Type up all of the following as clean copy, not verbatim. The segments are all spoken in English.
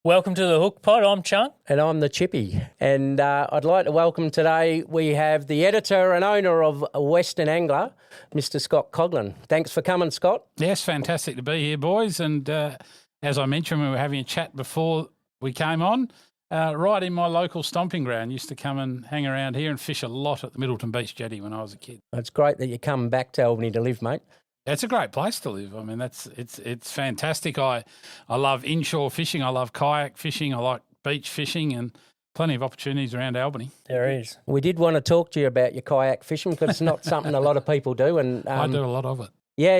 Welcome to the Hook Pod. I'm Chunk. And I'm the Chippy. And I'd like to welcome today, we have the editor and owner of Western Angler, Mr. Scott Coghlan. Thanks for coming, Scott. Yes, fantastic to be here, boys. And as I mentioned, we were having a chat before we came on, right in my local stomping ground. Used to come and hang around here and fish a lot at the Middleton Beach Jetty when I was a kid. It's great that you come back to Albany to live, mate. It's a great place to live. I mean, it's fantastic. I love inshore fishing. I love kayak fishing. I like beach fishing and plenty of opportunities around Albany. There is. We did want to talk to you about your kayak fishing because it's not something a lot of people do. And I do a lot of it. Yeah.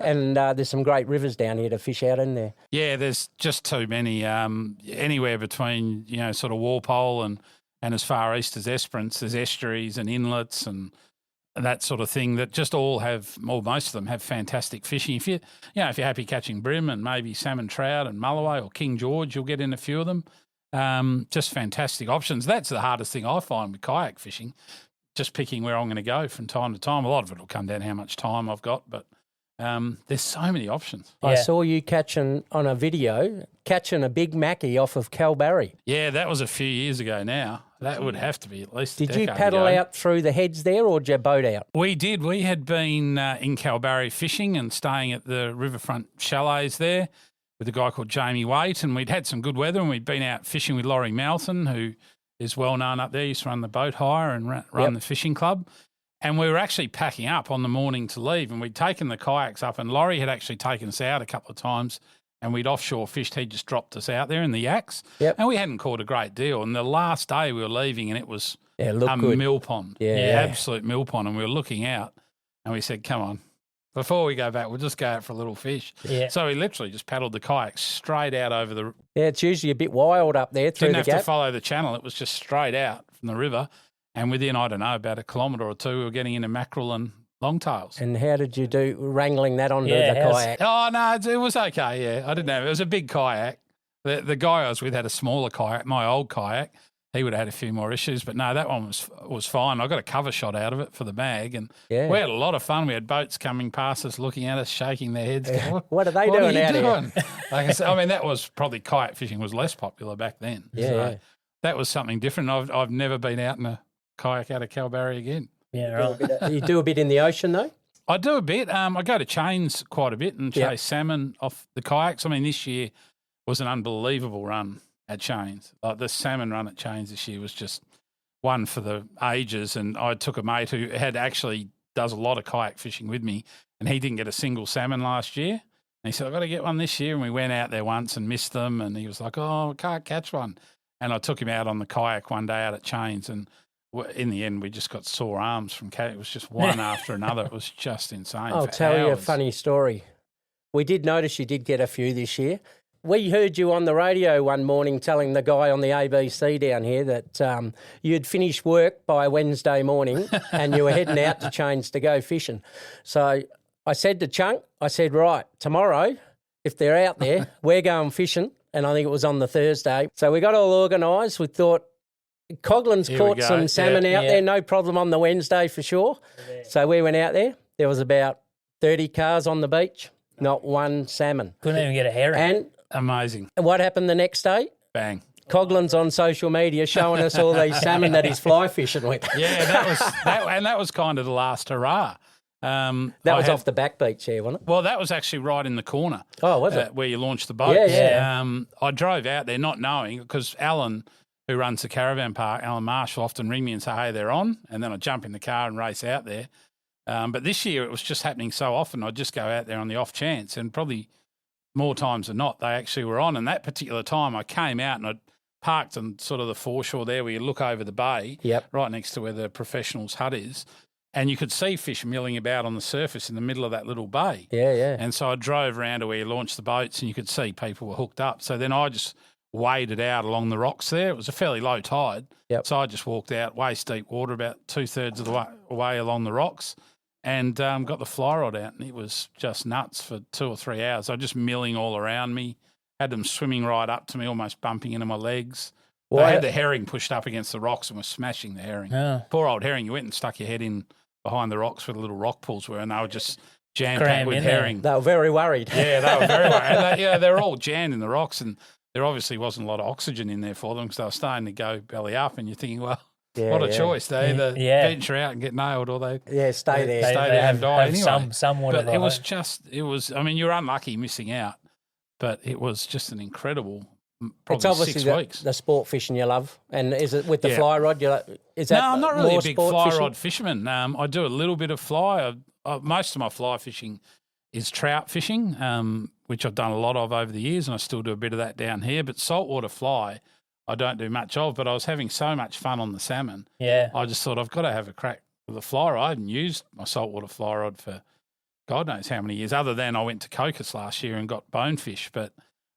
And there's some great rivers down here to fish out in there. Yeah, there's just too many. Anywhere between, sort of Walpole and as far east as Esperance, there's estuaries and inlets and that sort of thing that just all have, or most of them have fantastic fishing. If you're happy catching bream and maybe salmon, trout and mulloway or King George, you'll get in a few of them. Just fantastic options. That's the hardest thing I find with kayak fishing, just picking where I'm going to go from time to time. A lot of it will come down to how much time I've got, but there's so many options. I saw you catching on a video, catching a big mackie off of Kalbarri. Yeah, that was a few years ago now. That would have to be at least a decade Did you paddle ago. out through the heads there or did you boat out? We did. We had been in Kalbarri fishing and staying at the riverfront chalets there with a guy called Jamie Waite, and we'd had some good weather and we'd been out fishing with Laurie Malton, who is well known up there. He used to run the boat hire and run the fishing club. And we were actually packing up on the morning to leave, and we'd taken the kayaks up, and Laurie had actually taken us out a couple of times, and we'd offshore fished. He just dropped us out there in the yaks, and we hadn't caught a great deal. And the last day we were leaving, and it was a mill pond, absolute mill pond, and we were looking out, and we said, come on, before we go back, we'll just go out for a little fish. Yeah. So we literally just paddled the kayaks straight out over the... Yeah, it's usually a bit wild up there through the gap. Didn't have to follow the channel. It was just straight out from the river. And within, I don't know, about a kilometre or two, we were getting into mackerel and longtails. And how did you do wrangling that onto the kayak? Oh, no, it was okay, yeah. I didn't have it. It was a big kayak. The guy I was with had a smaller kayak, my old kayak. He would have had a few more issues. But no, that one was fine. I got a cover shot out of it for the bag. And we had a lot of fun. We had boats coming past us, looking at us, shaking their heads. Going, what are they doing out here? Like I said, I mean, that was probably kayak fishing was less popular back then. So that was something different. I've never been out in a kayak out of Kalbarri again. Yeah, right. You do a bit in the ocean though? I do a bit. I go to Chains quite a bit and chase salmon off the kayaks. I mean, this year was an unbelievable run at Chains. Like the salmon run at Chains this year was just one for the ages. And I took a mate who does a lot of kayak fishing with me, and he didn't get a single salmon last year. And he said, I've got to get one this year. And we went out there once and missed them. And he was like, oh, I can't catch one. And I took him out on the kayak one day out at Chains, and in the end, we just got sore arms from kayak. It was just one after another. It was just insane. I'll tell you a funny story. We did notice you did get a few this year. We heard you on the radio one morning telling the guy on the ABC down here that you'd finished work by Wednesday morning and you were heading out to Chains to go fishing. So I said to Chunk, right, tomorrow, if they're out there, we're going fishing. And I think it was on the Thursday. So we got all organised. We thought, Coghlan's caught some salmon out there, no problem on the Wednesday for sure. Yeah. So we went out there. There was about 30 cars on the beach, not one salmon. Couldn't even get a herring. And amazing. And what happened the next day? Bang. Coghlan's on social media showing us all these salmon that he's fly fishing with. Yeah, that was kind of the last hurrah. That was off the back beach here, wasn't it? Well, that was actually right in the corner. Oh, was it? Where you launched the boats. Yeah. I drove out there not knowing, because Alan, who runs the caravan park, Alan Marsh, will often ring me and say, hey, they're on, and then I jump in the car and race out there. But this year it was just happening so often, I'd just go out there on the off chance, and probably more times than not, they actually were on. And that particular time I came out and I'd parked on sort of the foreshore there where you look over the bay, right next to where the professionals' hut is, and you could see fish milling about on the surface in the middle of that little bay. Yeah. And so I drove around to where you launched the boats, and you could see people were hooked up. So then I just waded out along the rocks there. It was a fairly low tide. So I just walked out waist deep water about 2/3 of the way along the rocks, and got the fly rod out, and it was just nuts for 2 or 3 hours. I was just milling all around me, had them swimming right up to me, almost bumping into my legs. Well, they had the herring pushed up against the rocks and were smashing the herring. Yeah. Poor old herring, you went and stuck your head in behind the rocks where the little rock pools were, and they were just jam-packed with herring. They were very worried. Yeah, they were very worried. And they were all jammed in the rocks, and there obviously wasn't a lot of oxygen in there for them because they were starting to go belly up, and you're thinking, well, Yeah, what a yeah. choice. They either Yeah. venture out and get nailed, or they stay there. stay there and die have anyway. somewhat But of it was, I mean, you're unlucky missing out, but it was just an incredible, probably It's obviously 6 weeks. the sport fishing you love, and is it with the Yeah. fly rod? Is that No, I'm not really more a big sport fly fishing? rod fisherman. I do a little bit of fly. Most of my fly fishing is trout fishing, which I've done a lot of over the years, and I still do a bit of that down here. But saltwater fly, I don't do much of, but I was having so much fun on the salmon. Yeah. I just thought I've got to have a crack with a fly rod. I hadn't used my saltwater fly rod for God knows how many years, other than I went to Cocos last year and got bonefish. But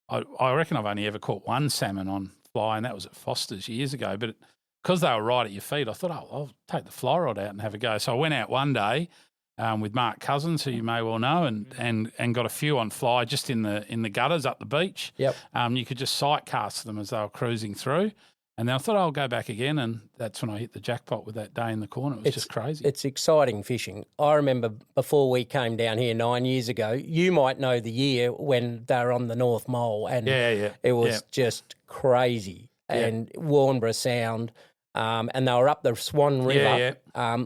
I reckon I've only ever caught one salmon on fly, and that was at Foster's years ago. But because they were right at your feet, I thought, I'll take the fly rod out and have a go. So I went out one day with Mark Cousins, who you may well know, and got a few on fly just in the gutters up the beach. Yep. You could just sight cast them as they were cruising through. And then I thought I'll go back again, and that's when I hit the jackpot with that day in the corner. It was just crazy. It's exciting fishing. I remember before we came down here 9 years ago, you might know the year when they were on the North Mole, and it was just crazy. And Warnborough Sound, and they were up the Swan River.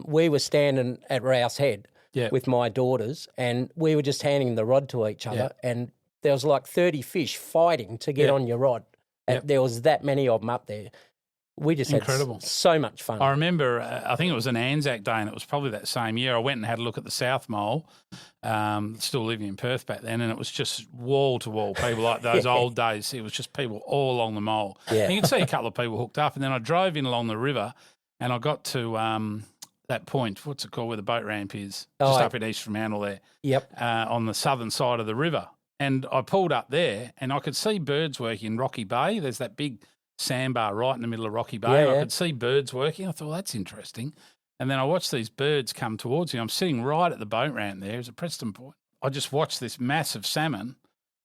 We were standing at Rouse Head with my daughters, and we were just handing the rod to each other, and there was like 30 fish fighting to get on your rod. There was that many of them up there. We just Incredible. had so much fun. I remember, I think it was an Anzac Day, and it was probably that same year. I went and had a look at the South Mole, still living in Perth back then, and it was just wall to wall people like those old days. It was just people all along the mole. Yeah. And you could see a couple of people hooked up, and then I drove in along the river, and I got to that point, what's it called, where the boat ramp is, just up in East Fremantle there. Yep. On the southern side of the river. And I pulled up there, and I could see birds working in Rocky Bay. There's that big sandbar right in the middle of Rocky Bay. I could see birds working. I thought, well, that's interesting. And then I watched these birds come towards me. I'm sitting right at the boat ramp there. It's a Preston Point. I just watched this massive salmon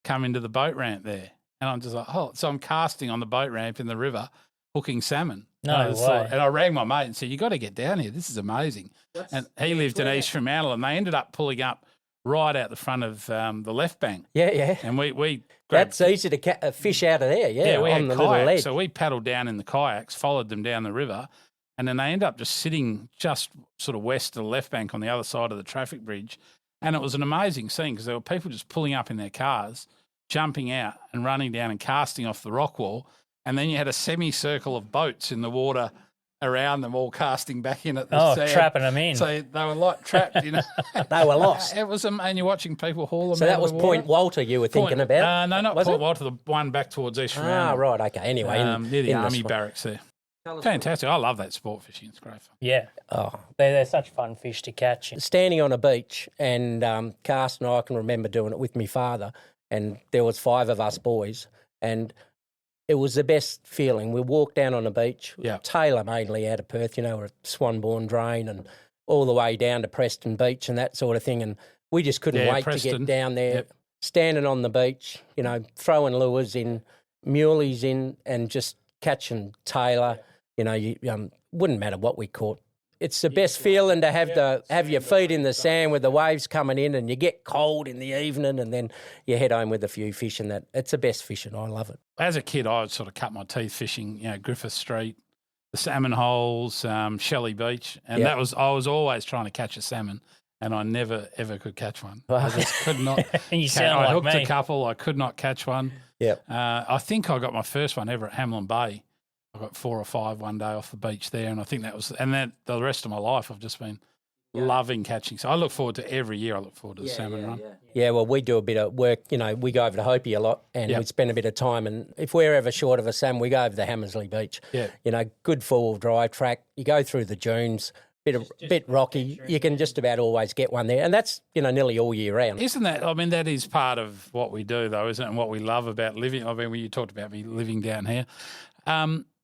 come into the boat ramp there. And I'm just like, so I'm casting on the boat ramp in the river, hooking salmon. No way. And I rang my mate and said, you got to get down here. This is amazing. And he lived in East Fremantle, and they ended up pulling up right out the front of the left bank. Yeah. And we grabbed... That's easy to fish out of there, Yeah, we on had the little kayaks. ledge. So we paddled down in the kayaks, followed them down the river, and then they ended up just sitting just sort of west of the left bank on the other side of the traffic bridge. And it was an amazing scene because there were people just pulling up in their cars, jumping out and running down and casting off the rock wall. And then you had a semicircle of boats in the water around them, all casting back in at the sand. Trapping them in. So they were like trapped, you know. They were lost. It was, and you're watching people haul them So out that of was the water. Point Walter you were thinking about? No, not Was Point it? Walter, the one back towards East Fremantle. Right, okay. Anyway, Near the army swamp. barracks there. Fantastic. I love that sport fishing. It's great fun. Yeah. Oh. They're such fun fish to catch. Standing on a beach, and Carsten and I can remember doing it with my father, and there was 5 of us boys, and it was the best feeling. We walked down on the beach, Taylor mainly out of Perth, we're at Swanbourne Drain and all the way down to Preston Beach and that sort of thing, and we just couldn't wait to get down there, standing on the beach, throwing lures in, muleys in, and just catching Taylor. You wouldn't matter what we caught. It's the best feeling to have your feet in the sand with the waves coming in, and you get cold in the evening, and then you head home with a few fish, and it's the best fishing. I love it. As a kid, I would sort of cut my teeth fishing, Griffith Street, the salmon holes, Shelley Beach, and I was always trying to catch a salmon, and I never ever could catch one. I just could not. And you sound like I hooked me. a couple, I could not catch one. Yep. I think I got my first one ever at Hamlin Bay. I got 4 or 5 one day off the beach there, and I think that was, and then the rest of my life I've just been loving catching. So I look forward to every year. I look forward to the salmon run. Yeah, well, we do a bit of work. We go over to Hopi a lot, and we spend a bit of time. And if we're ever short of a salmon, we go over to Hammersley Beach. Yeah. Good 4-wheel drive track. You go through the dunes, bit rocky. You can just about always get one there, and that's nearly all year round. Isn't that? I mean, that is part of what we do, though, isn't it? And what we love about living. I mean, when you talked about me living down here.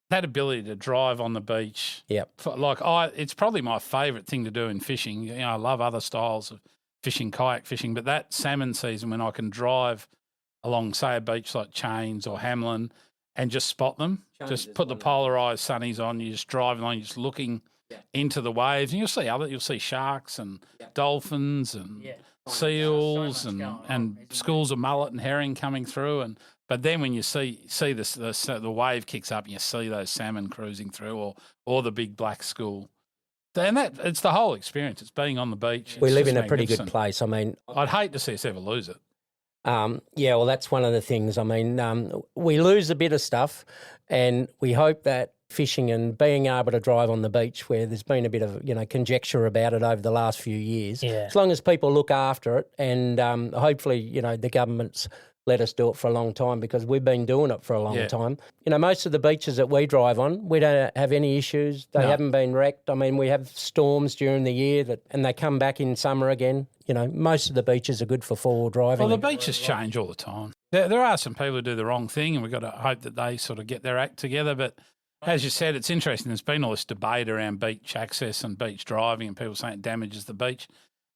That ability to drive on the beach, it's probably my favourite thing to do in fishing. I love other styles of fishing, kayak fishing, but that salmon season when I can drive along, say, a beach like Chains or Hamlin and just spot them, just put the polarised sunnies on, you just drive along, you're just looking into the waves, and you'll see sharks and dolphins and seals and schools of mullet and herring coming through, and But then when you see the wave kicks up and you see those salmon cruising through or the big black school, and it's the whole experience. It's being on the beach. We It's live just in a pretty good magnificent. place. I mean, I'd hate to see us ever lose it. yeah, well, that's one of the things. I mean, we lose a bit of stuff, and we hope that fishing and being able to drive on the beach, where there's been a bit of conjecture about it over the last few years, as long as people look after it, and hopefully the government's let us do it for a long time, because we've been doing it for a long time. Most of the beaches that we drive on, we don't have any issues. They haven't been wrecked. I mean, we have storms during the year and they come back in summer again. Most of the beaches are good for four-wheel driving. Well, the beaches change all the time. There are some people who do the wrong thing, and we've got to hope that they sort of get their act together. But as you said, it's interesting. There's been all this debate around beach access and beach driving, and people saying it damages the beach.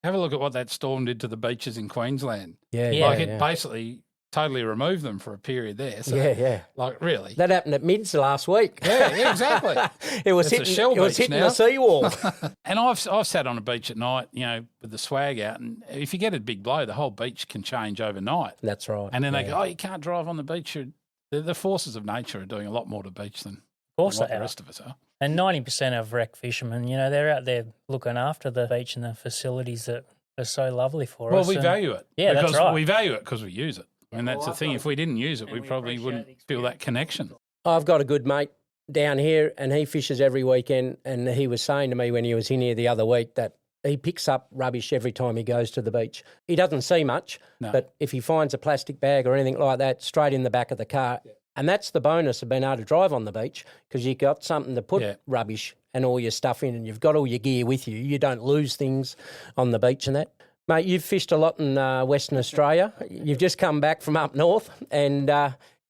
Have a look at what that storm did to the beaches in Queensland. It basically totally removed them for a period there. So, like, really. That happened at Mids last week. Yeah, exactly. It was hitting the seawall. And I've sat on a beach at night, with the swag out, and if you get a big blow, the whole beach can change overnight. That's right. And then they go, you can't drive on the beach. The forces of nature are doing a lot more to the beach than what the rest of us are. And 90% of wreck fishermen, they're out there looking after the beach and the facilities that are so lovely for us. Well, we value it. Yeah, because that's right. we value it because we use it. And that's the thing. If we didn't use it, we probably wouldn't feel that connection. I've got a good mate down here, and he fishes every weekend, and he was saying to me when he was in here the other week that he picks up rubbish every time he goes to the beach. He doesn't see much, but if he finds a plastic bag or anything like that, straight in the back of the car. And that's the bonus of being able to drive on the beach, because you've got something to put rubbish and all your stuff in, and you've got all your gear with you. You don't lose things on the beach and that. Mate, you've fished a lot in Western Australia. You've just come back from up north, and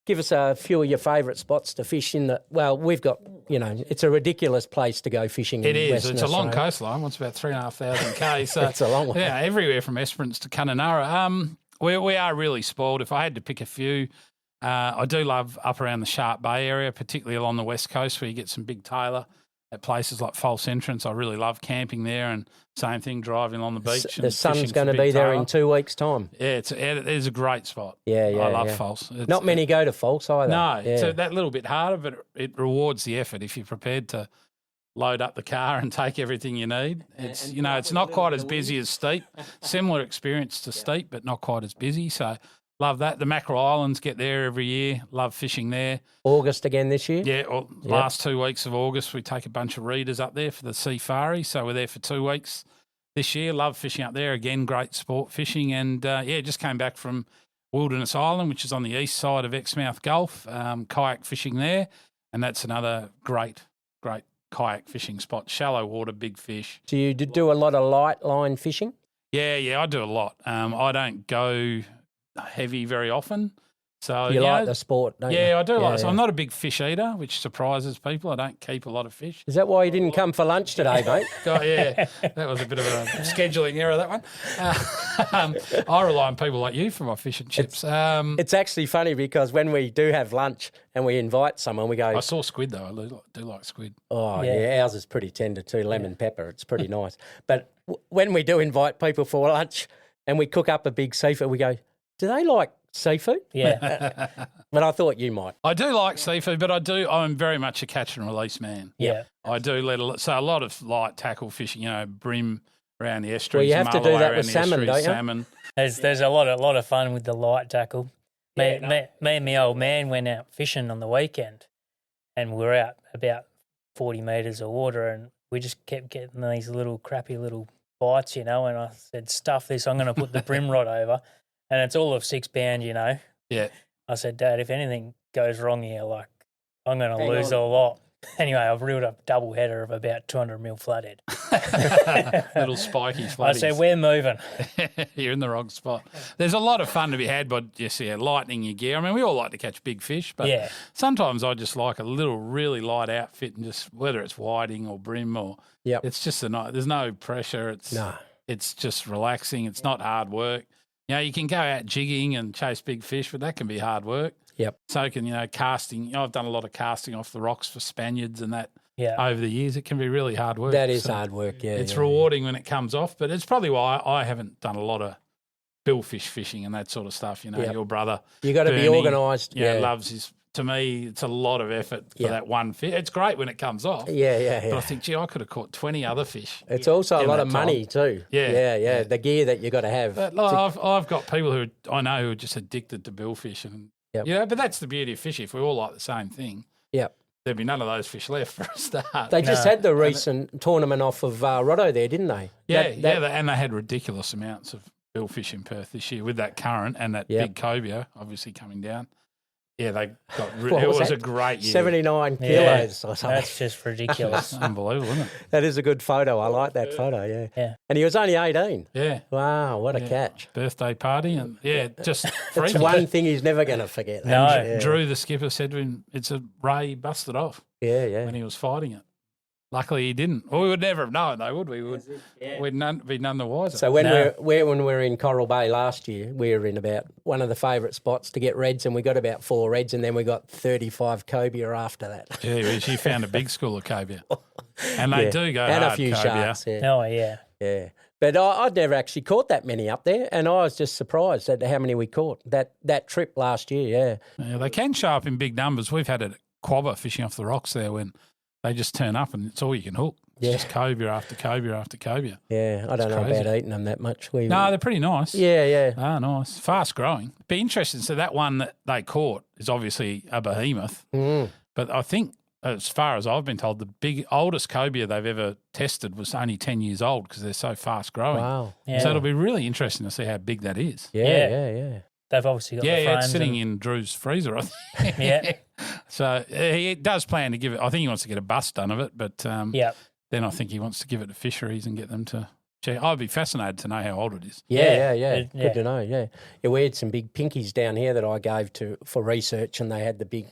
give us a few of your favourite spots to fish in. We've got, it's a ridiculous place to go fishing in Western Australia. It's a long coastline. It's about 3,500 k's. So it's a long way. Yeah, everywhere from Esperance to Kununurra. We are really spoiled. If I had to pick a few, I do love up around the Sharp Bay area, particularly along the west coast where you get some big tailor. At places like False Entrance, I really love camping there, and same thing, driving along the beach. The sun's going to be there in 2 weeks' time. Yeah, it is a great spot. I love False. Not many go to False either. No, it's that little bit harder, but it rewards the effort if you're prepared to load up the car and take everything you need. It's it's not quite as busy as Steep. Similar experience to Steep, but not quite as busy. So love that. The Mackerel Islands get there every year. Love fishing there. August again this year? Yeah, last 2 weeks of August, we take a bunch of readers up there for the safari. So we're there for 2 weeks this year. Love fishing up there. Again, great sport fishing. And, just came back from Wilderness Island, which is on the east side of Exmouth Gulf, kayak fishing there. And that's another great kayak fishing spot. Shallow water, big fish. So you do a lot of light line fishing? Yeah, I do a lot. I don't go heavy very often. So you like the sport, don't you? Yeah, I do like it. So I'm not a big fish eater, which surprises people. I don't keep a lot of fish. Is that why you didn't come for lunch today, mate? Oh, yeah, that was a bit of a scheduling error, that one. I rely on people like you for my fish and chips. It's actually funny because when we do have lunch and we invite someone, we go... I saw squid, though. I do like squid. Oh, yeah, ours is pretty tender too, lemon pepper. It's pretty nice. But when we do invite people for lunch and we cook up a big seafood, we go, do they like seafood? Yeah. But I thought you might. I do like seafood, but I'm very much a catch and release man. Yeah. I do so a lot of light tackle fishing, bream around the estuaries. Well, you have to do that with salmon, don't you? Salmon. There's a lot of fun with the light tackle. Me and my old man went out fishing on the weekend, and we were out about 40 metres of water, and we just kept getting these little crappy little bites, and I said, stuff this, I'm going to put the brim rod over. And it's all of 6 pound, Yeah. I said, Dad, if anything goes wrong here, I'm going to lose a lot. Anyway, I've reeled up a double header of about 200 mil flathead. Little spiky flatties. I said, we're moving. You're in the wrong spot. There's a lot of fun to be had by lightening your gear. I mean, we all like to catch big fish, but sometimes I just like a little really light outfit, and just whether it's whiting or brim or it's just there's no pressure. It's just relaxing. It's not hard work. You can go out jigging and chase big fish, but that can be hard work. Yep. So can, casting. I've done a lot of casting off the rocks for Spaniards and that over the years. It can be really hard work. That is hard work, yeah. It's rewarding when it comes off, but it's probably why I haven't done a lot of billfish fishing and that sort of stuff. You know, your brother. You got to be Bernie, organised. loves his. To me, it's a lot of effort for that one fish. It's great when it comes off. Yeah. But I think, gee, I could have caught 20 other fish. It's also a lot of money too. Yeah. The gear that you got to have. But I've got people who I know who are just addicted to billfish, and but that's the beauty of fishing. If we all like the same thing, there'd be none of those fish left for a start. They just had the recent tournament off of Roddo there, didn't they? And they had ridiculous amounts of billfish in Perth this year with that current and that big cobia obviously coming down. Yeah, they got. It was a great year. 79 kilos or something. That's just ridiculous. Unbelievable, isn't it? That is a good photo. I like that photo. Yeah. And he was only 18. Yeah. Wow, what a catch! Birthday party and just It's freaky. one thing he's never going to forget. No. Drew, the skipper, said to him, "It's a ray busted off." Yeah. When he was fighting it. Luckily, he didn't. Well, we would never have known, though, would we? We'd be none the wiser. So when we were in Coral Bay last year, we were in about one of the favourite spots to get reds, and we got about 4 reds, and then we got 35 cobia after that. Yeah, she found a big school of cobia, and they do go and hard, a few cobia. sharks. Yeah. Oh, yeah. Yeah. But I'd never actually caught that many up there, and I was just surprised at how many we caught that trip last year. Yeah, they can show up in big numbers. We've had a quabber fishing off the rocks there when they just turn up and it's all you can hook. It's just cobia after cobia after cobia. Yeah, I don't know about eating them that much. No, they're pretty nice. Yeah. Ah, nice. Fast growing. Be interesting. So that one that they caught is obviously a behemoth. But I think, as far as I've been told, the oldest cobia they've ever tested was only 10 years old because they're so fast growing. Wow. Yeah. So it'll be really interesting to see how big that is. Yeah. They've obviously got the frames. It's sitting in Drew's freezer, I think. Yeah. So he does plan to give it. I think he wants to get a bust done of it, but then I think he wants to give it to fisheries and get them to check. I'd be fascinated to know how old it is. Yeah. Good to know. Yeah, we had some big pinkies down here that I gave to for research, and they had the big,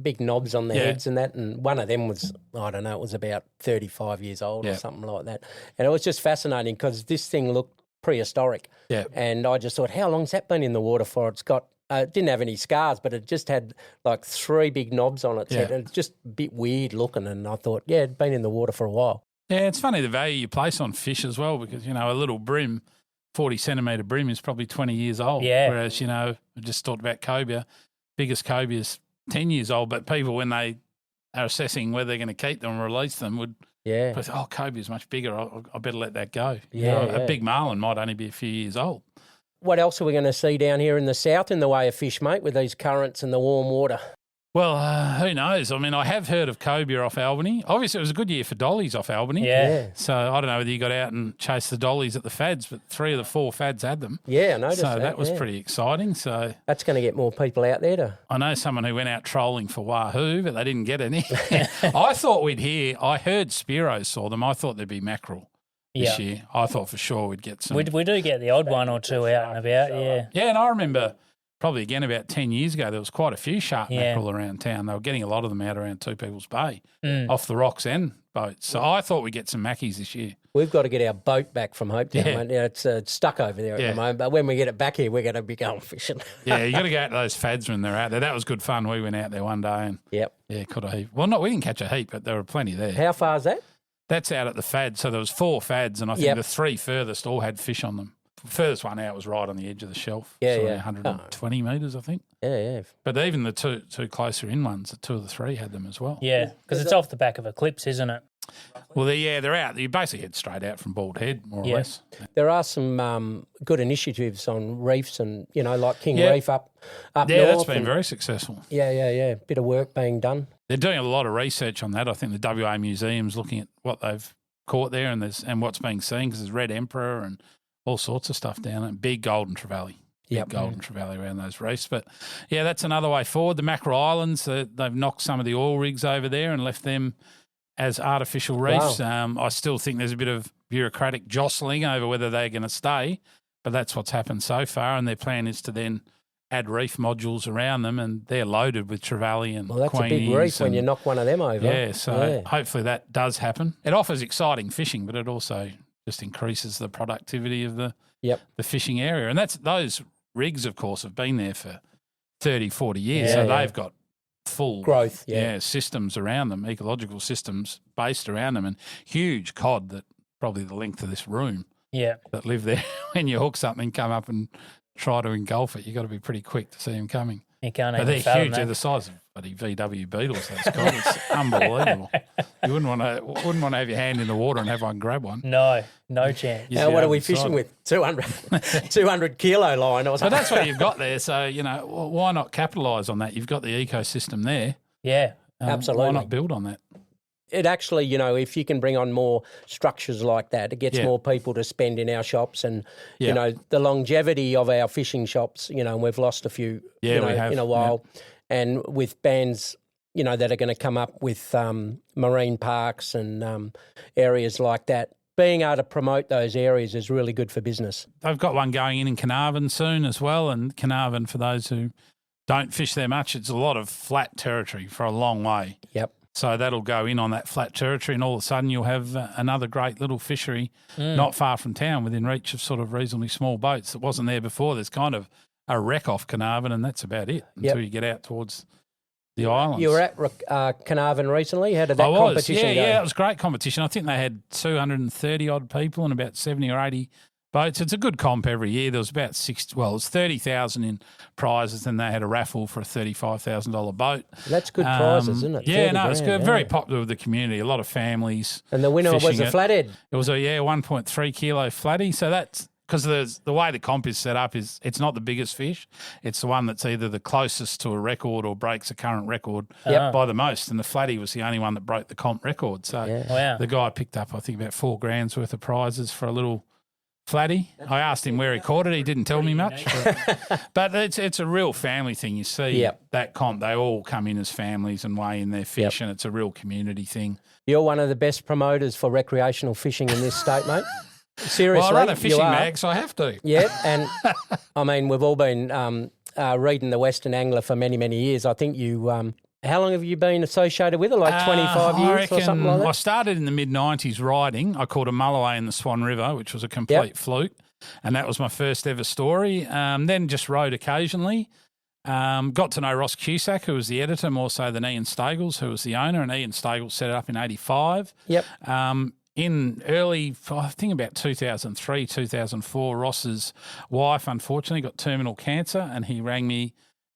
big knobs on their heads and that. And one of them was, I don't know, it was about 35 years old or something like that. And it was just fascinating because this thing looked prehistoric. Yeah. And I just thought, how long's that been in the water for? It's got. It didn't have any scars, but it just had like 3 big knobs on its head. And it's just a bit weird looking. And I thought, it'd been in the water for a while. Yeah, it's funny the value you place on fish as well because, a little brim, 40-centimetre brim is probably 20 years old. Yeah. Whereas, I just talked about cobia. Biggest cobia is 10 years old, but people, when they are assessing whether they're going to keep them or release them, would say, cobia is much bigger. I better let that go. A big marlin might only be a few years old. What else are we going to see down here in the south in the way of fish, mate, with these currents and the warm water? Well, who knows? I mean, I have heard of cobia off Albany. Obviously, it was a good year for dollies off Albany. Yeah. So I don't know whether you got out and chased the dollies at the fads, but 3 of the 4 fads had them. Yeah, I noticed that. So that was pretty exciting. So that's going to get more people out there I know someone who went out trolling for wahoo, but they didn't get any. I thought I heard Spiros saw them. I thought there'd be mackerel this year. I thought for sure we'd get some. We do get the odd one or two out and about, yeah. Yeah, and I remember probably again about 10 years ago, there was quite a few shark mackerel around town. They were getting a lot of them out around Two People's Bay, off the rocks and boats. So I thought we'd get some mackies this year. We've got to get our boat back from Hopetown, mate. It's stuck over there at the moment. But when we get it back here, we're going to be going fishing. Yeah, you got to go out to those fads when they're out there. That was good fun. We went out there one day and caught a heap. Well, we didn't catch a heap, but there were plenty there. How far is that? That's out at the fad. So there was 4 fads, and I think the 3 furthest all had fish on them. The furthest one out was right on the edge of the shelf. 120 metres, I think. Yeah. But even the two closer in ones, the 2 of the 3 had them as well. Yeah, because it's off the back of a clips, isn't it? Well, they're out. You basically head straight out from Bald Head, more or less. There are some good initiatives on reefs and, like King Reef up north. Yeah, that's been very successful. Yeah. Bit of work being done. They're doing a lot of research on that. I think the WA Museum's looking at what they've caught there and what's being seen because there's Red Emperor and all sorts of stuff down there. Big golden trevally. Golden trevally around those reefs. But, that's another way forward. The Mackerel Islands, they've knocked some of the oil rigs over there and left them as artificial reefs. Wow. I still think there's a bit of bureaucratic jostling over whether they're going to stay, but that's what's happened so far, and their plan is to then add reef modules around them, and they're loaded with trevally and that's a big reef when you knock one of them over. Yeah, so hopefully that does happen. It offers exciting fishing, but it also just increases the productivity of the fishing area. And those rigs, of course, have been there for 30, 40 years, so they've got full growth, systems around them, ecological systems based around them, and huge cod that probably the length of this room Yeah. that live there. When you hook something, come up and try to engulf it, you got to be pretty quick to see them coming. You can't But even they're fathom huge. They're that. the size of bloody VW Beetles. Those guys. It's unbelievable. You wouldn't want to have your hand in the water and have one grab one. No chance. You'd Now, be what are over we the side. fishing with? 200 kilo line or So something? that's what you've got there. So, why not capitalise on that? You've got the ecosystem there. Yeah. Absolutely. Why not build on that? It actually, if you can bring on more structures like that, it gets Yeah. more people to spend in our shops, and Yeah. the longevity of our fishing shops. And we've lost a few, Yeah, we have. in a while, and with bands, that are going to come up with marine parks and areas like that. Being able to promote those areas is really good for business. They've got one going in Carnarvon soon as well. And Carnarvon, for those who don't fish there much, it's a lot of flat territory for a long way. Yep. So that'll go in on that flat territory, and all of a sudden you'll have another great little fishery not far from town, within reach of sort of reasonably small boats that wasn't there before. There's kind of a wreck off Carnarvon, and that's about it until you get out towards the islands. You were at Carnarvon recently. How did that I was, competition go? Yeah, it was a great competition. I think they had 230 odd people and about 70 or 80 boats. It's a good comp every year. There was about it was 30,000 in prizes, and they had a raffle for a $35,000 boat. That's good prizes, isn't it? Yeah, 30 no, it's grand, good. yeah. Very popular with the community. A lot of families. And the winner was fishing a it. flathead. It was a 1.3 kilo flatty. So that's because the way the comp is set up is it's not the biggest fish. It's the one that's either the closest to a record or breaks a current record by the most. And the flatty was the only one that broke the comp record. So Wow. the guy picked up, I think, about $4,000 worth of prizes for a little flatty. I asked him where he caught it. He didn't tell me much. But it's a real family thing. You see that comp, they all come in as families and weigh in their fish, and it's a real community thing. You're one of the best promoters for recreational fishing in this state, mate. Seriously, Well, I run a fishing you are. mag, so I have to. Yeah, and I mean, we've all been reading the Western Angler for many, many years. I think you, how long have you been associated with it? Like 25 I years reckon or something like I that? started in the mid-90s riding. I caught a mulloway in the Swan River, which was a complete fluke, and that was my first ever story. Then just rode occasionally. Got to know Ross Cusack, who was the editor, more so than Ian Stagles, who was the owner, and Ian Stagles set it up in 85. Yep. In early, I think about 2003, 2004, Ross's wife, unfortunately, got terminal cancer, and he rang me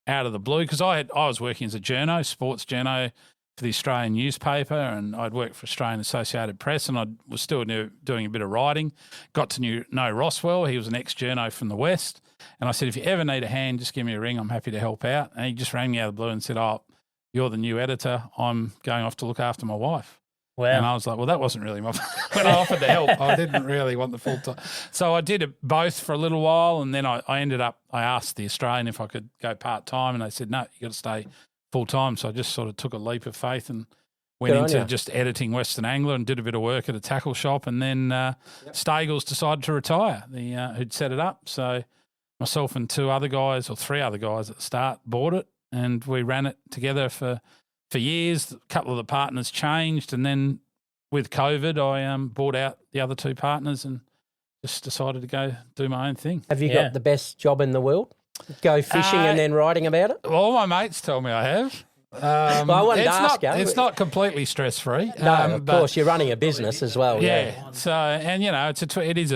out of the blue because I was working as a journo, sports journo for the Australian newspaper, and I'd worked for Australian Associated Press, and I was still doing a bit of writing. Got to know Ross well. He was an ex-journo from the West, and I said, if you ever need a hand, just give me a ring. I'm happy to help out. And he just rang me out of the blue and said, oh, you're the new editor. I'm going off to look after my wife. Wow. And I was like, well, that wasn't really my – when I offered to help, I didn't really want the full time. So I did it both for a little while, and then I ended up – I asked the Australian if I could go part-time, and they said, no, you got to stay full-time. So I just sort of took a leap of faith and went Good on into you. just editing Western Angler and did a bit of work at a tackle shop, and then Stagles decided to retire, who'd set it up. So myself and three other guys at the start bought it, and we ran it together for years. A couple of the partners changed, and then with COVID, I bought out the other two partners and just decided to go do my own thing. Have you got the best job in the world? Go fishing and then writing about it? All my mates tell me I have. Well, I wanted to ask you. It's not completely stress-free. No, of course, you're running a business as well. Yeah. So, and it is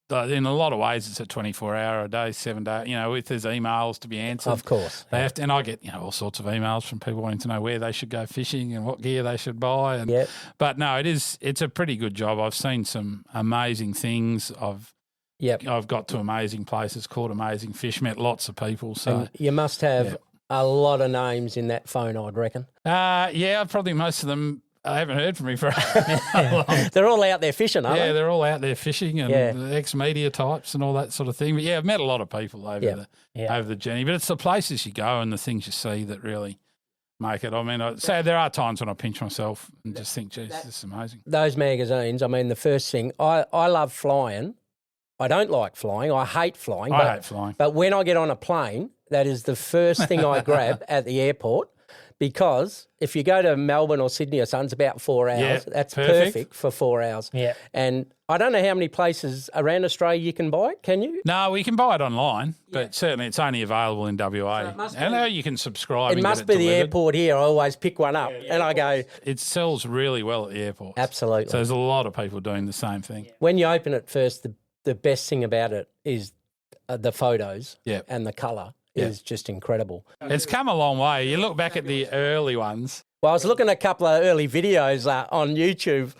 in a lot of ways, it's a 24-hour a day, 7 day. If there's emails to be answered, Of course. they have to. And I get all sorts of emails from people wanting to know where they should go fishing and what gear they should buy. And, but no, it's a pretty good job. I've seen some amazing things. I've got to amazing places, caught amazing fish, met lots of people. So And you must have a lot of names in that phone, I'd reckon. probably most of them. I haven't heard from me for a long. They're all out there fishing, aren't they? They're all out there fishing and the ex-media types and all that sort of thing. But I've met a lot of people over the journey. But it's the places you go and the things you see that really make it. I mean, I'd say there are times when I pinch myself and just think, geez, this is amazing. Those magazines, I mean, the first thing, I love flying. I don't like flying. I hate flying. I hate flying. But when I get on a plane, that is the first thing I grab at the airport. Because if you go to Melbourne or Sydney or something, it's about 4 hours. Yeah, That's perfect. perfect for 4 hours. Yeah. And I don't know how many places around Australia you can buy it, can you? No, we can buy it online, but certainly it's only available in WA. I know you can subscribe. It and must get be the delivered. airport here. I always pick one up and I go, It sells really well at the airport. absolutely. So there's a lot of people doing the same thing. When you open it first, the best thing about it is the photos and the colour is just incredible. It's come a long way. You look back at the early ones. Well, I was looking at a couple of early videos on YouTube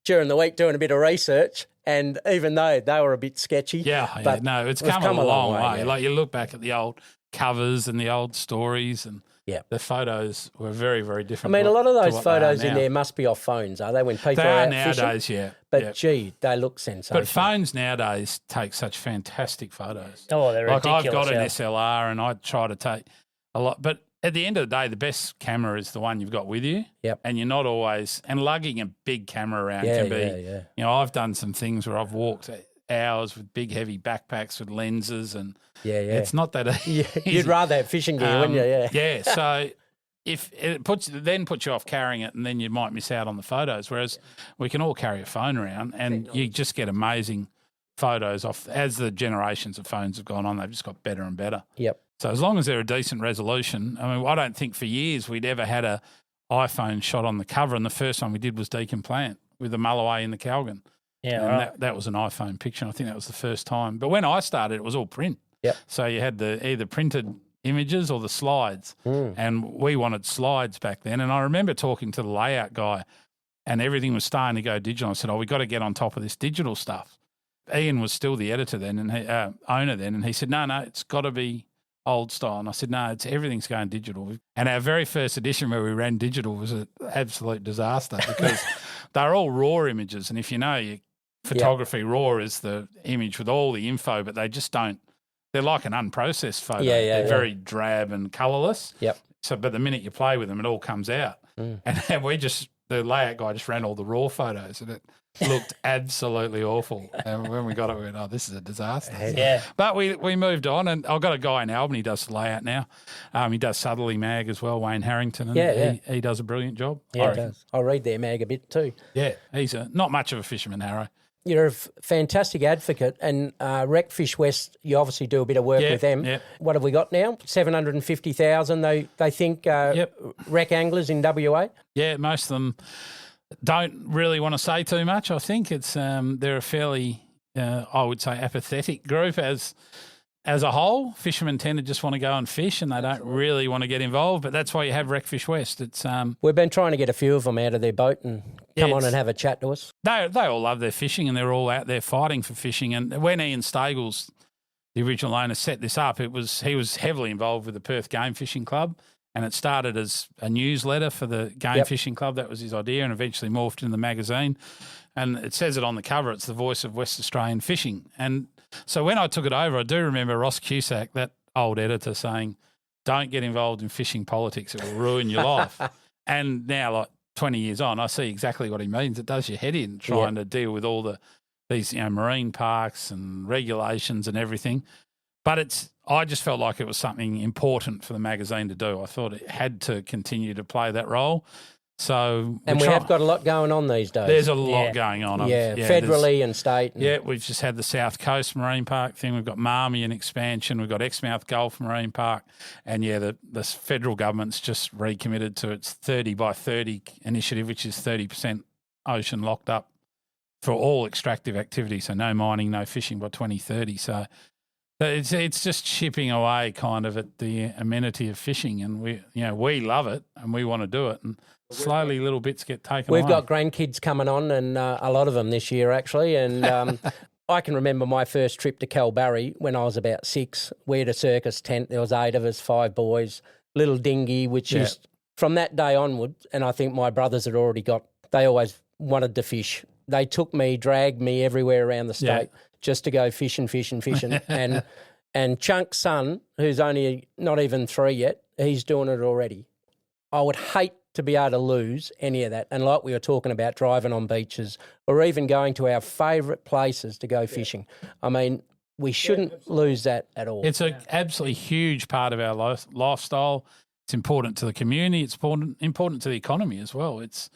during the week doing a bit of research, and even though they were a bit sketchy. It's come a long way. Yeah. Like you look back at the old covers and the old stories, and the photos were very, very different. I mean, a lot of those photos in there must be off phones, are they, when people are out nowadays, fishing? But, gee, they look sensational. But phones nowadays take such fantastic photos. Oh, they're ridiculous. I've got an SLR and I try to take a lot. But at the end of the day, the best camera is the one you've got with you. Yep. And you're not always – and lugging a big camera around can be – you know, I've done some things where I've walked hours with big, heavy backpacks with lenses and it's not that easy. You'd rather have fishing gear, wouldn't you? Yeah, so – if it puts you off carrying it, and then you might miss out on the photos. Whereas we can all carry a phone around, and you just get amazing photos off. As the generations of phones have gone on, they've just got better and better. Yep. So as long as they're a decent resolution, I mean, I don't think for years we'd ever had a iPhone shot on the cover, and the first one we did was Deacon Plant with the Mulloway in the Calgon. Yeah, and right. that was an iPhone picture. I think that was the first time. But when I started, it was all print. Yep. So you had either printed images or the slides, and we wanted slides back then. And I remember talking to the layout guy, and everything was starting to go digital. I said, we got to get on top of this digital stuff. Ian was still the editor then and owner then, and he said, no, it's got to be old style. And I said, no, everything's going digital. And our very first edition where we ran digital was an absolute disaster because they're all raw images. And if you know, photography raw is the image with all the info, but they just don't. They're like an unprocessed photo. They're very drab and colourless. Yep. So, but the minute you play with them, it all comes out. And the layout guy just ran all the raw photos, and it looked absolutely awful. And when we got it, we went, this is a disaster. Yeah. But we moved on, and I've got a guy in Albany who does the layout now. He does Southerly Mag as well, Wayne Harrington, and he does a brilliant job. Yeah, he does. I read their mag a bit too. Yeah, he's not much of a fisherman, Harrow. You're a fantastic advocate, and Recfish West, you obviously do a bit of work with them. Yep. What have we got now? 750,000, they think, rec anglers in WA? Yeah, most of them don't really want to say too much, I think. It's they're a fairly, I would say, apathetic group as a whole. Fishermen tend to just want to go and fish, and they don't really want to get involved, but that's why you have Recfish West. It's We've been trying to get a few of them out of their boat and come on and have a chat to us. They all love their fishing, and they're all out there fighting for fishing. And when Ian Stagels, the original owner, set this up, he was heavily involved with the Perth Game Fishing Club, and it started as a newsletter for the Game Fishing Club. That was his idea, and eventually morphed into the magazine. And it says it on the cover, it's the voice of West Australian fishing. And so when I took it over, I do remember Ross Cusack, that old editor, saying, don't get involved in fishing politics, it will ruin your life. And now, like 20 years on, I see exactly what he means. It does your head in trying to deal with all these marine parks and regulations and everything. But I just felt like it was something important for the magazine to do. I thought it had to continue to play that role. So we have got a lot going on these days. There's a lot going on. Federally and state. We've just had the South Coast Marine Park thing. We've got Marmion expansion. We've got Exmouth Gulf Marine Park. And, the federal government's just recommitted to its 30 by 30 initiative, which is 30% ocean locked up for all extractive activity. So no mining, no fishing by 2030. So it's just chipping away kind of at the amenity of fishing. And we love it and we want to do it. And slowly little bits get taken away. We've got grandkids coming on, and a lot of them this year actually. And I can remember my first trip to Kalbarri when I was about 6. We had a circus tent. There was 8 of us, 5 boys, little dinghy, which is from that day onward. And I think my brothers had already they always wanted to fish. They dragged me everywhere around the state just to go fishing. And Chunk's son, who's only not even 3 yet, he's doing it already. I would hate to be able to lose any of that. And like we were talking about, driving on beaches or even going to our favourite places to go fishing. I mean, we shouldn't lose that at all. It's an absolutely huge part of our lifestyle. It's important to the community. It's important to the economy as well. It's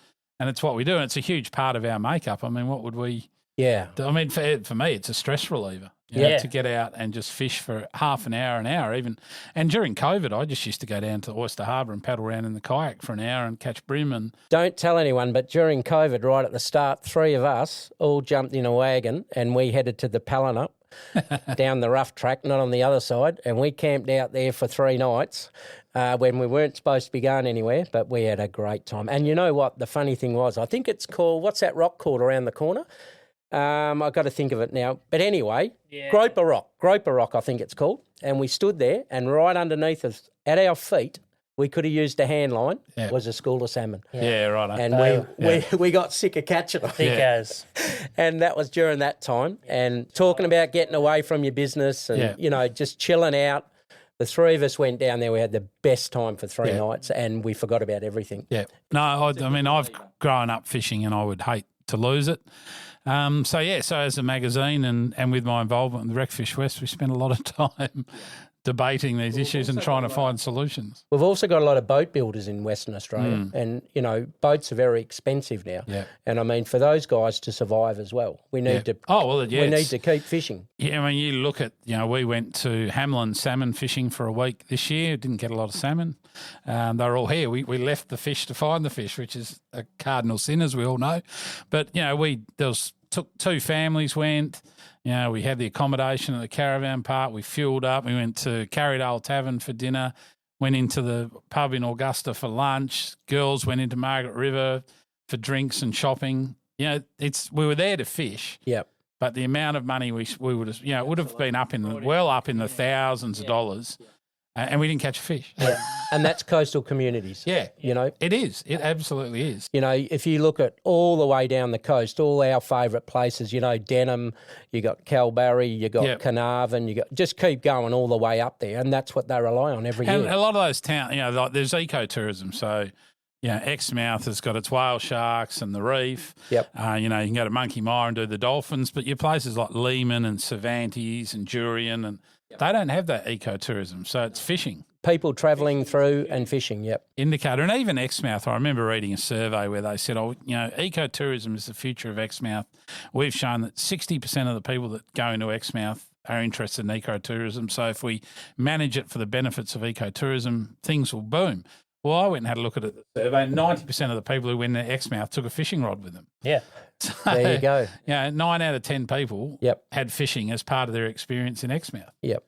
what we do, and it's a huge part of our makeup. I mean, what would we... Yeah. I mean, for me, it's a stress reliever. to get out and just fish for half an hour even. And during COVID, I just used to go down to Oyster Harbour and paddle around in the kayak for an hour and catch bream. And don't tell anyone, but during COVID, right at the start, 3 of us all jumped in a wagon and we headed to the Pallin down the rough track, not on the other side, and we camped out there for 3 nights when we weren't supposed to be going anywhere, but we had a great time. And you know what? The funny thing was, I think it's called, what's that rock called around the corner? I've got to think of it now. But anyway, Groper Rock, I think it's called. And we stood there, and right underneath us, at our feet, we could have used a hand line, was a school of salmon. Yeah, right. And we got sick of catching them. Thick as. And that was during that time. And talking about getting away from your business and, you know, just chilling out. The 3 of us went down there. We had the best time for 3 nights and we forgot about everything. Yeah. No, I mean, I've grown up fishing and I would hate to lose it. So as a magazine and with my involvement in the Recfish West, we spent a lot of time debating these issues and trying to find solutions. We've also got a lot of boat builders in Western Australia and, you know, boats are very expensive now. Yeah. And, I mean, for those guys to survive as well, we need to we need to keep fishing. Yeah, I mean, you look at, you know, we went to Hamlin salmon fishing for a week this year, didn't get a lot of salmon. They were all here. We left the fish to find the fish, which is a cardinal sin, as we all know. But, you know, took 2 families went. You know, we had the accommodation at the caravan park. We fueled up. We went to Carrydale Tavern for dinner, went into the pub in Augusta for lunch. Girls went into Margaret River for drinks and shopping. You know, we were there to fish. Yep. But the amount of money we would have, you know, it would have been up in the thousands of dollars. And we didn't catch a fish. Yeah. And that's coastal communities. Yeah. You know? It is. It absolutely is. You know, if you look at all the way down the coast, all our favourite places, you know, Denham, you got Kalbarri, you got Carnarvon, just keep going all the way up there. And that's what they rely on every year. And a lot of those towns, you know, like there's ecotourism. So, you know, Exmouth has got its whale sharks and the reef. Yep. You know, you can go to Monkey Mire and do the dolphins, but your places like Lehman and Cervantes and Jurien and they don't have that ecotourism, so it's fishing. People travelling through and fishing, Indicator. And even Exmouth, I remember reading a survey where they said, you know, ecotourism is the future of Exmouth. We've shown that 60% of the people that go into Exmouth are interested in ecotourism. So if we manage it for the benefits of ecotourism, things will boom. Well, I went and had a look at it. The survey. 90% of the people who went to Exmouth took a fishing rod with them. Yeah. So, there you go. You know, 9 out of 10 people had fishing as part of their experience in Exmouth. Yep.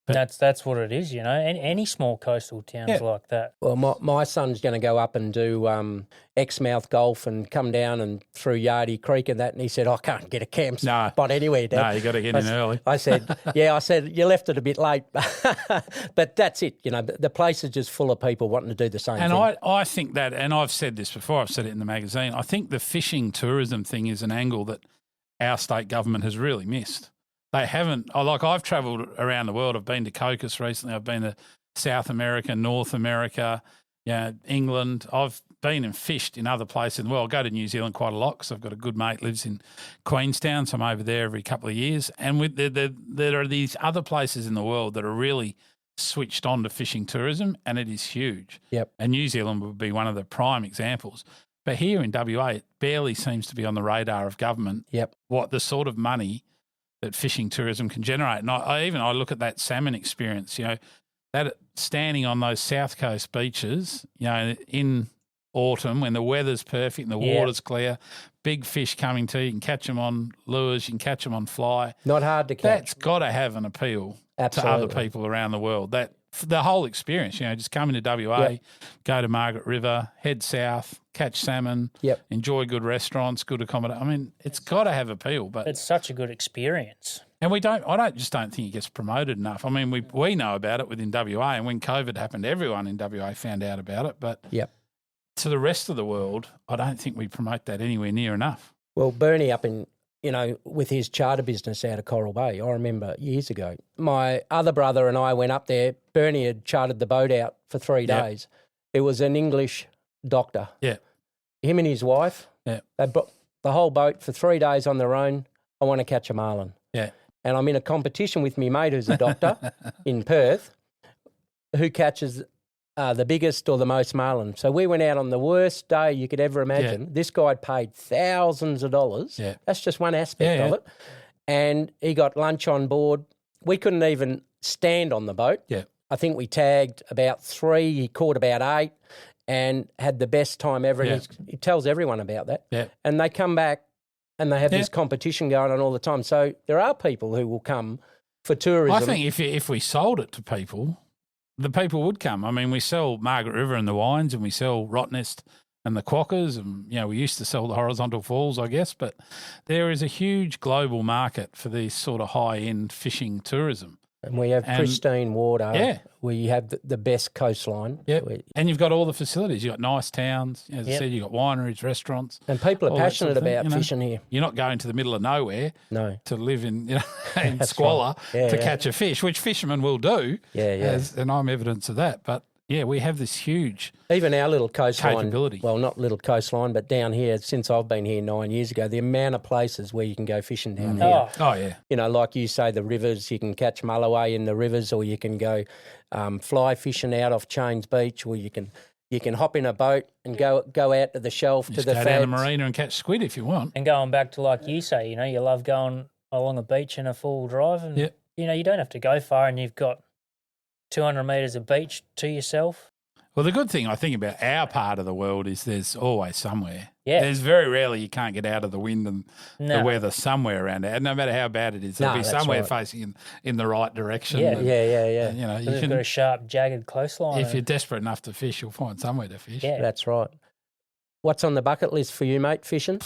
That's what it is, you know. Any small coastal towns like that. Well, my son's going to go up and do Exmouth golf and come down and through Yardie Creek and that, and he said, I can't get a camp spot anywhere, Dad. No, you got to get in early. I said, you left it a bit late. But that's it, you know, the place is just full of people wanting to do the same thing. And I think that, and I've said this before, I've said it in the magazine, I think the fishing tourism thing is an angle that our state government has really missed. They haven't, like I've travelled around the world. I've been to Cocos recently. I've been to South America, North America, you know, England. I've been and fished in other places in the world. I go to New Zealand quite a lot because I've got a good mate lives in Queenstown, so I'm over there every couple of years. And there are these other places in the world that are really switched on to fishing tourism, and it is huge. Yep. And New Zealand would be one of the prime examples. But here in WA, it barely seems to be on the radar of government what the sort of money that fishing tourism can generate. And I look at that salmon experience, you know, that standing on those South Coast beaches, you know, in autumn when the weather's perfect and the water's clear, big fish coming to you, you can catch them on lures, you can catch them on fly. Not hard to catch. That's got to have an appeal to other people around the world. That the whole experience, you know, just come into WA, go to Margaret River, head south, catch salmon, enjoy good restaurants, good accommodation. I mean, it's got to have appeal, but it's such a good experience. And I don't think it gets promoted enough. I mean, we know about it within WA, and when COVID happened, everyone in WA found out about it. But to the rest of the world, I don't think we promote that anywhere near enough. Well, Bernie up in, you know, with his charter business out of Coral Bay, I remember years ago, my other brother and I went up there. Bernie had chartered the boat out for 3 days. It was an English doctor. Yeah. Him and his wife, they brought the whole boat for 3 days on their own. I want to catch a marlin. Yeah. And I'm in a competition with me mate who's a doctor in Perth who catches the biggest or the most marlin. So we went out on the worst day you could ever imagine. This guy paid thousands of dollars. Yeah. That's just one aspect of it. and he got lunch on board. We couldn't even stand on the boat. Yeah. I think we tagged about 3. He caught about 8 and had the best time ever. Yeah. And he tells everyone about that. Yeah. And they come back and they have this competition going on all the time. So there are people who will come for tourism. I think if we sold it to people, the people would come. I mean, we sell Margaret River and the wines, and we sell Rottnest and the Quokkas, and we used to sell the horizontal falls, I guess. But there is a huge global market for these sort of high-end fishing tourism. And we have pristine water. Yeah. We have the best coastline. Yeah. And you've got all the facilities. You've got nice towns. As I said, you've got wineries, restaurants. And people are passionate about fishing here. You're not going to the middle of nowhere to live in in squalor right. to catch a fish, which fishermen will do. Yeah. And I'm evidence of that. But, we have this huge even our little coastline, capability. Well, not little coastline, but down here, since I've been here 9 years ago, the amount of places where you can go fishing down here. Oh, yeah. Like you say, the rivers, you can catch mulloway in the rivers, or you can go fly fishing out off Chains Beach, or you can hop in a boat and go out to the shelf Just to the go down the marina and catch squid if you want. And going back to like you say, you love going along a beach in a full drive, and you don't have to go far, and you've got 200 metres of beach to yourself. Well, the good thing I think about our part of the world is there's always somewhere. Yeah. There's very rarely you can't get out of the wind and the weather somewhere around it. And no matter how bad it is, there'll be somewhere facing in the right direction. Yeah. You've got a sharp, jagged coastline. If you're desperate enough to fish, you'll find somewhere to fish. Yeah. That's right. What's on the bucket list for you, mate, fishing?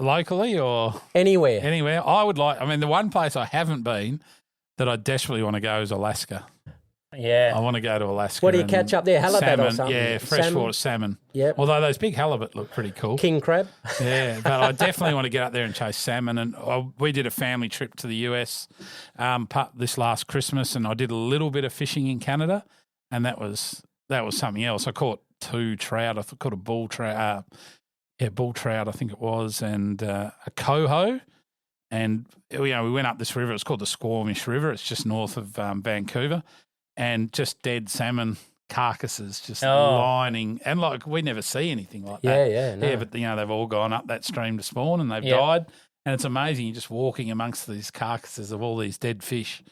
Locally or? Anywhere. Anywhere. The one place I haven't been that I desperately want to go is Alaska. Yeah. I want to go to Alaska. What do you catch up there? Halibut salmon, or something? Yeah, freshwater salmon. Yep. Although those big halibut look pretty cool. King crab? Yeah, but I definitely want to get up there and chase salmon. And we did a family trip to the US this last Christmas, and I did a little bit of fishing in Canada, and that was something else. I caught 2 trout. I caught a bull trout. Bull trout, I think it was, and a coho. And, we went up this river. It's called the Squamish River. It's just north of Vancouver. And just dead salmon carcasses just lining. And, we never see anything like that. Yeah, no. Yeah, but, they've all gone up that stream to spawn and they've died. And it's amazing. You're just walking amongst these carcasses of all these dead fish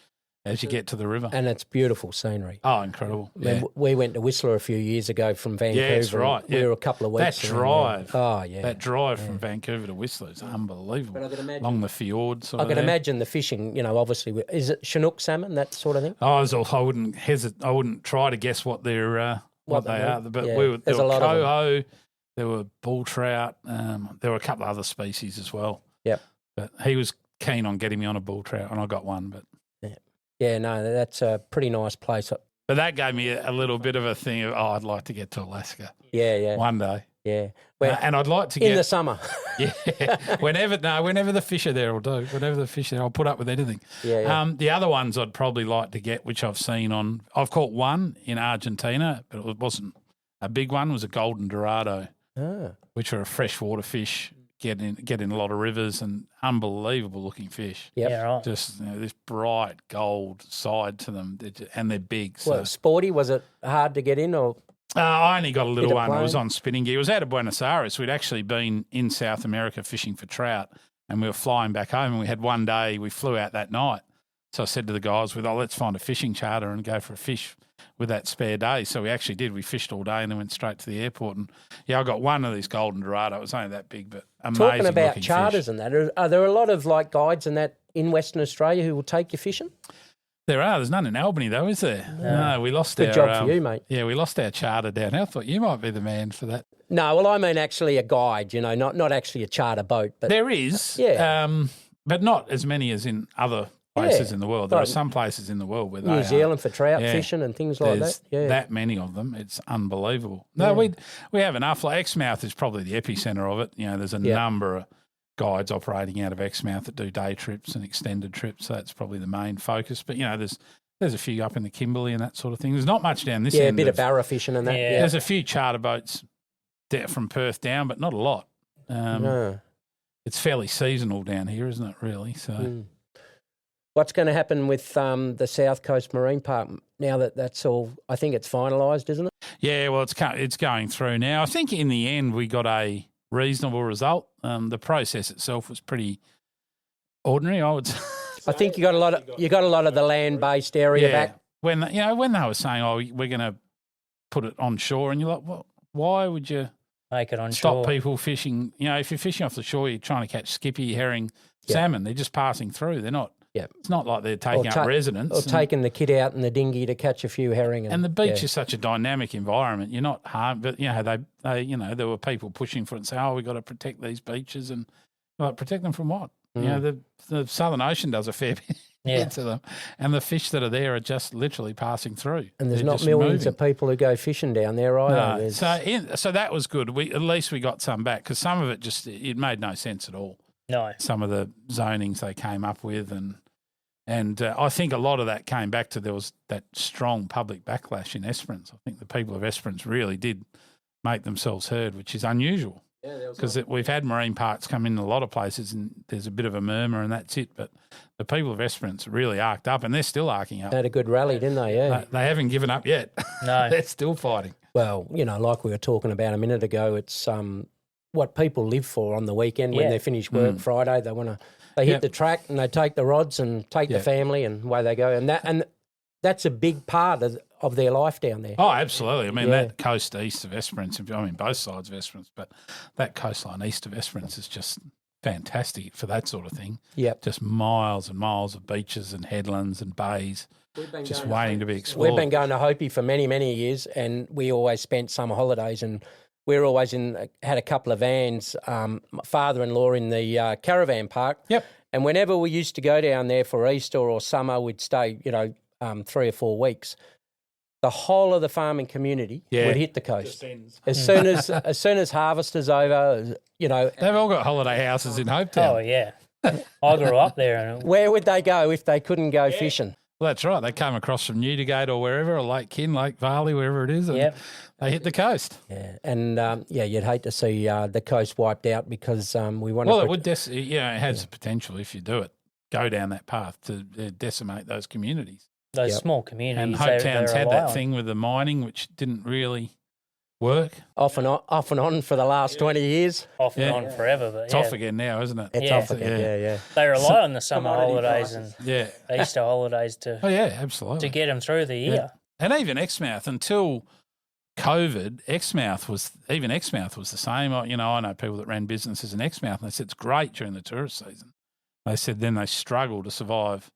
as you get to the river. And it's beautiful scenery. Oh, incredible. We went to Whistler a few years ago from Vancouver. Yeah, that's right. We were a couple of weeks. That drive. Oh, yeah. That drive from Vancouver to Whistler is unbelievable. But I can imagine, along the fjords. I can imagine the fishing, obviously. Is it Chinook salmon, that sort of thing? I wouldn't try to guess what they're what they are. But there were coho, there were bull trout, there were a couple of other species as well. Yep. But he was keen on getting me on a bull trout, and I got one. But yeah, no, that's a pretty nice place. But that gave me a little bit of a thing of, I'd like to get to Alaska. Yeah. One day. Yeah. Well, and I'd like to get... In the summer. Yeah. Whenever the fish are there, I'll do. Whenever the fish are there, I'll put up with anything. Yeah. The other ones I'd probably like to get, which I've seen I've caught one in Argentina, but it wasn't a big one. It was a golden dorado, which are a freshwater fish. Get in a lot of rivers and unbelievable looking fish. Yep. Yeah, right. Just this bright gold side to them, and they're big. So. Well, sporty, was it hard to get in or? I only got a little one. I was on spinning gear. It was out of Buenos Aires. We'd actually been in South America fishing for trout, and we were flying back home. And we had one day. We flew out that night. So I said to the guys, let's find a fishing charter and go for a fish with that spare day. So we actually did. We fished all day and then went straight to the airport. And, I got one of these golden dorado. It was only that big, but amazing. Talking about looking charters fish. and that, are there a lot of guides and that in Western Australia who will take you fishing? There are. There's none in Albany, though, is there? No, we lost Good job for you, mate. Yeah, we lost our charter down here. I thought you might be the man for that. No, well, I mean actually a guide, not actually a charter boat. But there is, but not as many as in other places in the world. There are some places in the world where New Zealand for trout fishing and things like that. Yeah, that many of them. It's unbelievable. No, we have enough. Exmouth is probably the epicenter of it. There's a number of guides operating out of Exmouth that do day trips and extended trips. So that's probably the main focus. But there's a few up in the Kimberley and that sort of thing. There's not much down this end. Yeah, a bit of barra fishing and that. Yeah. There's a few charter boats from Perth down, but not a lot. No. It's fairly seasonal down here, isn't it? Really. So. What's going to happen with the South Coast Marine Park now that that's all? I think it's finalised, isn't it? Yeah, well, it's going through now. I think in the end we got a reasonable result. The process itself was pretty ordinary, I would say. I think you got a lot of the land-based area back. When they were saying, "Oh, we're going to put it on shore," and you're like, "Well, why would you make it on stop shore? people fishing? If you're fishing off the shore, you're trying to catch skippy, herring, salmon. They're just passing through. They're not. It's not like they're taking up residence or taking the kid out in the dinghy to catch a few herring. And the beach is such a dynamic environment. You're not harmed, but they there were people pushing for it and say, "Oh, we've got to protect these beaches," and protect them from what? The Southern Ocean does a fair bit to them, and the fish that are there are just literally passing through. And there's not millions of people who go fishing down there either. No. So that was good. At least we got some back, because some of it it made no sense at all. No. Some of the zonings they came up with, and I think a lot of that came back to there was that strong public backlash in Esperance. I think the people of Esperance really did make themselves heard, which is unusual. Because we've had marine parks come in a lot of places and there's a bit of a murmur and that's it. But the people of Esperance really arced up, and they're still arcing up. They had a good rally, didn't they? Yeah. They haven't given up yet. No. They're still fighting. Well, like we were talking about a minute ago, it's what people live for on the weekend when they finish work Friday. They hit the track and they take the rods and take the family and away they go. And that's a big part of their life down there. Oh, absolutely. I mean, that coast east of Esperance, both sides of Esperance, but that coastline east of Esperance is just fantastic for that sort of thing. Yep. Just miles and miles of beaches and headlands and bays just waiting to be explored. We've been going to Hopi for many, many years, and we always spent summer holidays, and we're always had a couple of vans, my father-in-law in the caravan park. Yep. And whenever we used to go down there for Easter or summer, we'd stay, 3 or 4 weeks. The whole of the farming community would hit the coast. As soon as harvest is over, They've all got holiday houses in Hopetown. Oh, yeah. I grew up there. And where would they go if they couldn't go fishing? Well, that's right. They come across from Newdigate or wherever, or Lake Kin, Lake Varley, wherever it is, and they hit the coast. Yeah, and you'd hate to see the coast wiped out because we want to... Well, it would, it has the potential, if you do it, go down that path to decimate those communities. Those small communities. And Hopetown's had that thing with the mining, which didn't really work. Off and on for the last 20 years. Off and on forever. But it's off again now, isn't it? It's off again, yeah. They rely on the summer holidays and Easter holidays to absolutely. to get them through the year. Yeah. And even Exmouth, until COVID, Exmouth was the same. I know people that ran businesses in Exmouth, and they said it's great during the tourist season. They said then they struggle to survive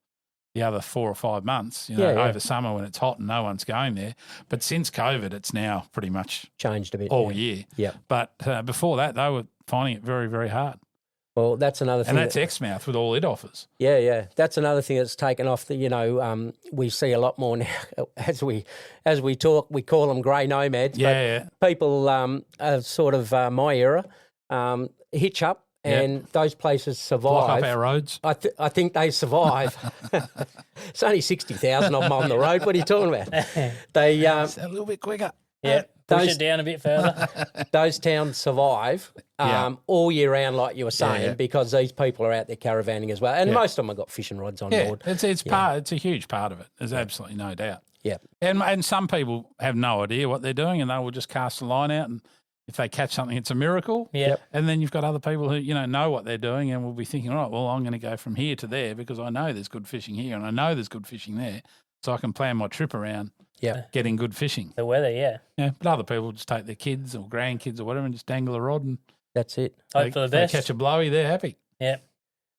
the other 4 or 5 months, over summer when it's hot and no one's going there. But since COVID, it's now pretty much changed a bit all year. Yeah. But before that, they were finding it very, very hard. Well, that's another thing. And that's Exmouth with all it offers. Yeah. That's another thing that's taken off. We see a lot more now as we talk. We call them grey nomads. Yeah. But people are sort of my era, hitch up. And those places survive. Block up our roads. I think they survive. It's only 60,000 of them on the road. What are you talking about? They it's a little bit quicker. Yeah, push it down a bit further. Those towns survive all year round, like you were saying, because these people are out there caravanning as well. And most of them have got fishing rods on board. It's a huge part of it. There's absolutely no doubt. Yeah. And some people have no idea what they're doing, and they will just cast a line out, and if they catch something, it's a miracle. Yeah. And then you've got other people who, know what they're doing and will be thinking, right, well, I'm going to go from here to there because I know there's good fishing here and I know there's good fishing there, so I can plan my trip around getting good fishing. The weather, Yeah, but other people just take their kids or grandkids or whatever and just dangle a rod and that's it. Hope for the best. They catch a blowy, they're happy. Yeah.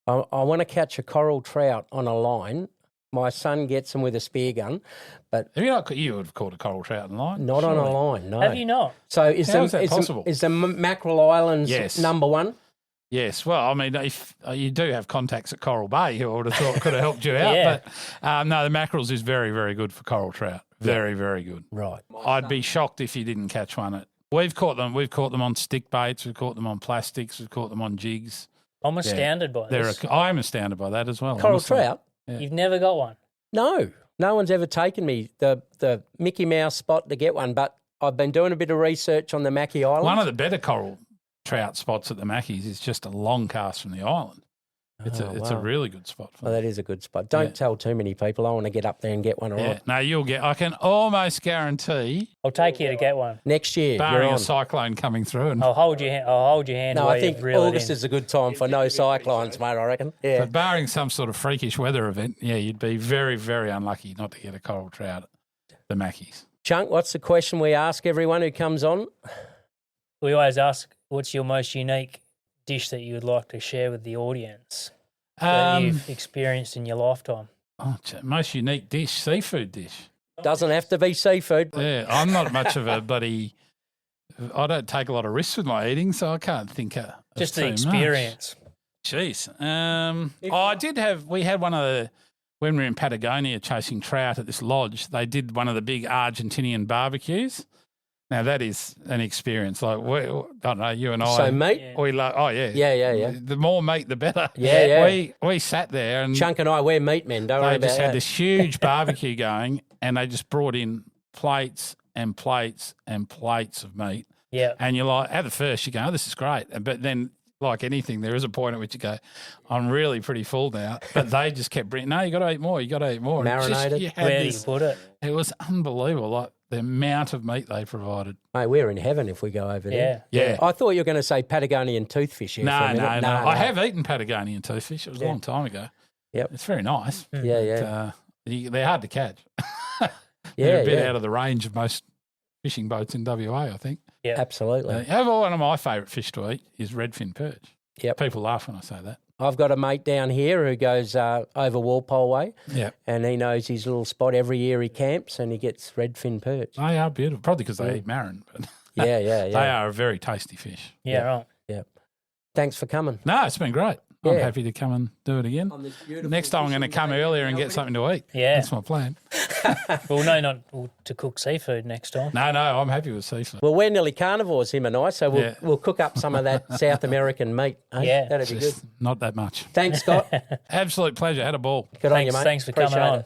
I want to catch a coral trout on a line. My son gets them with a spear gun, but you would have caught a coral trout in line. Not surely. On a line, no. Have you not? So is that possible? Is the Mackerel Islands number one? Yes. Well, I mean, if you do have contacts at Coral Bay, who I would have thought could have helped you out. But no, the mackerels is very, very good for coral trout. Very, very good. Right. I'd be shocked if you didn't catch one. We've caught them. We've caught them on stick baits. We've caught them on plastics. We've caught them on jigs. I'm astounded by this. I'm astounded by that as well. Coral trout? Yeah. You've never got one? No one's ever taken me the Mickey Mouse spot to get one, but I've been doing a bit of research on the Mackie Islands. One of the better coral trout spots at the Mackies is just a long cast from the island. It's a really good spot for Well, that is a good spot. Don't tell too many people. I want to get up there and get one, all right? No, you'll get. I can almost guarantee. I'll take you to get one. Next year, barring you're a on. cyclone coming through. And I'll hold your hand. No, while I think you reel it August in. is a good time for no cyclones, mate, I reckon. Yeah. but barring some sort of freakish weather event, you'd be very, very unlucky not to get a coral trout at the Mackies. Chunk, what's the question we ask everyone who comes on? We always ask, what's your most unique dish that you would like to share with the audience that you've experienced in your lifetime? Most unique dish, seafood dish. Doesn't have to be seafood. Yeah, I'm not much of a bloody. I don't take a lot of risks with my eating, so I can't think of Just the too experience. Much. Jeez. I did have. We had one of the when we were in Patagonia chasing trout at this lodge. They did one of the big Argentinian barbecues. Now that is an experience. Like I don't know, you and I. So meat? We love. Oh yeah. Yeah. The more meat, the better. Yeah. We sat there and Chunk and I, we're meat men. Don't worry they about just that. had this huge barbecue going, and they just brought in plates and plates and plates of meat. Yeah. And you're like, at the first, you go, oh, this is great. But then, like anything, there is a point at which you go, I'm really pretty full now. But they just kept bringing, no, you got to eat more. You got to eat more. And Marinated. you had Where do you this- put it? It was unbelievable, like the amount of meat they provided. Mate, we're in heaven if we go over there. Yeah. I thought you were going to say Patagonian toothfish here for a No. minute. I have eaten Patagonian toothfish. It was a long time ago. Yep. It's very nice. Yeah. They're hard to catch. They're a bit out of the range of most fishing boats in WA, I think. Yeah. Absolutely. One of my favourite fish to eat is redfin perch. Yep. People laugh when I say that. I've got a mate down here who goes over Walpole Way, Yeah. and he knows his little spot every year he camps, and he gets redfin perch. They are beautiful, probably because they eat marron. But Yeah. they are a very tasty fish. Yeah, right. Thanks for coming. No, it's been great. I'm Yeah. happy to come and do it again. Next time I'm going to come earlier and get something to eat. Yeah. That's my plan. Well, no, not to cook seafood next time. No, I'm happy with seafood. Well, we're nearly carnivores, him and I, so Yeah. we'll cook up some of that South American meat. Eh? Yeah. That'd be good. Just not that much. Thanks, Scott. Absolute pleasure. Had a ball. Good on you, mate. Thanks for Appreciate coming it. on.